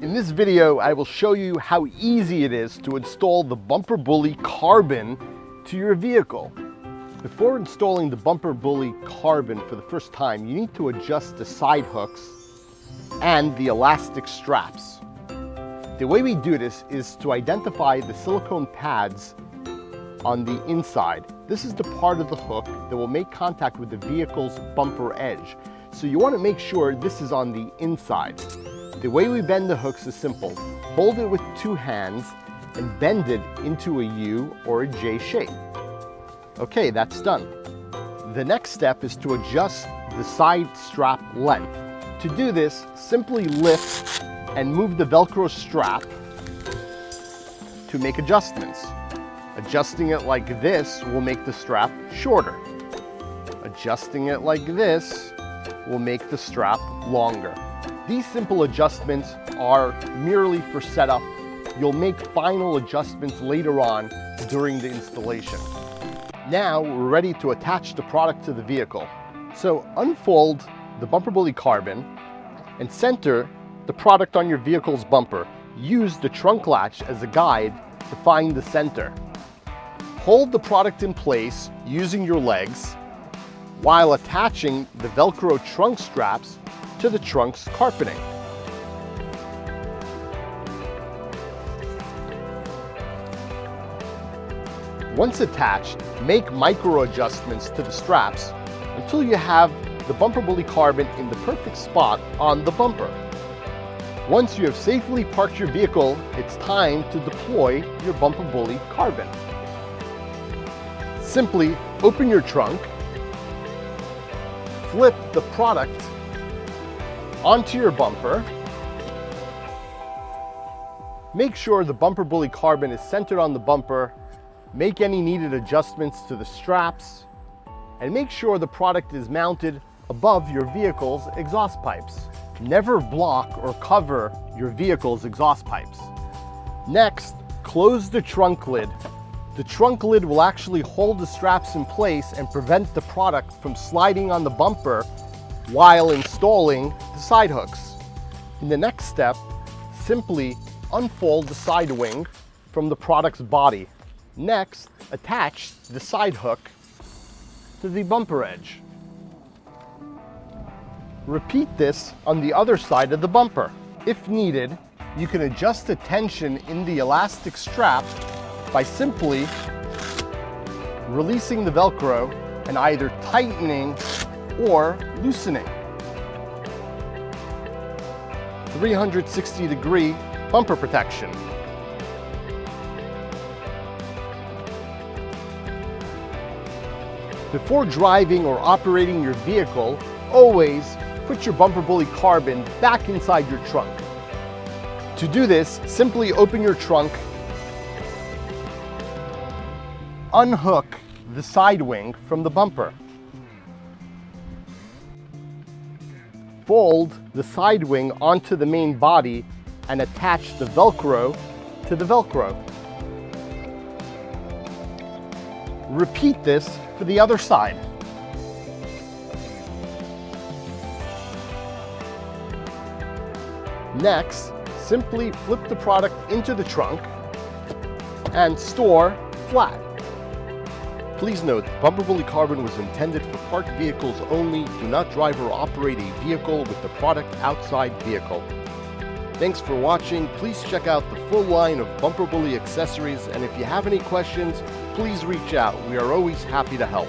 In this video, I will show you how easy it is to install the BumperBully Carbon to your vehicle. Before installing the BumperBully Carbon for the first time, you need to adjust the side hooks and the elastic straps. The way we do this is to identify the silicone pads on the inside. This is the part of the hook that will make contact with the vehicle's bumper edge. So you want to make sure this is on the inside. The way we bend the hooks is simple. Hold it with two hands and bend it into a U or a J shape. Okay, that's done. The next step is to adjust the side strap length. To do this, simply lift and move the Velcro strap to make adjustments. Adjusting it like this will make the strap shorter. Adjusting it like this will make the strap longer. These simple adjustments are merely for setup. You'll make final adjustments later on during the installation. Now we're ready to attach the product to the vehicle. So unfold the BumperBully Carbon and center the product on your vehicle's bumper. Use the trunk latch as a guide to find the center. Hold the product in place using your legs while attaching the Velcro trunk straps to the trunk's carpeting. Once attached, make micro adjustments to the straps until you have the BumperBully Carbon in the perfect spot on the bumper. Once you have safely parked your vehicle, it's time to deploy your BumperBully Carbon. Simply open your trunk, flip the product onto your bumper. Make sure the BumperBully Carbon is centered on the bumper. Make any needed adjustments to the straps, and make sure the product is mounted above your vehicle's exhaust pipes. Never block or cover your vehicle's exhaust pipes. Next, close the trunk lid. The trunk lid will actually hold the straps in place and prevent the product from sliding on the bumper while installing the side hooks. In the next step, simply unfold the side wing from the product's body. Next, attach the side hook to the bumper edge. Repeat this on the other side of the bumper. If needed, you can adjust the tension in the elastic strap by simply releasing the Velcro and either tightening or loosening. 360-degree bumper protection. Before driving or operating your vehicle, always put your BumperBully Carbon back inside your trunk. To do this, simply open your trunk, unhook the side wing from the bumper. Fold the side wing onto the main body and attach the Velcro to the Velcro. Repeat this for the other side. Next, simply flip the product into the trunk and store flat. Please note, BumperBully Carbon was intended for parked vehicles only. Do not drive or operate a vehicle with the product outside vehicle. Thanks for watching. Please check out the full line of BumperBully accessories, and if you have any questions, please reach out. We are always happy to help.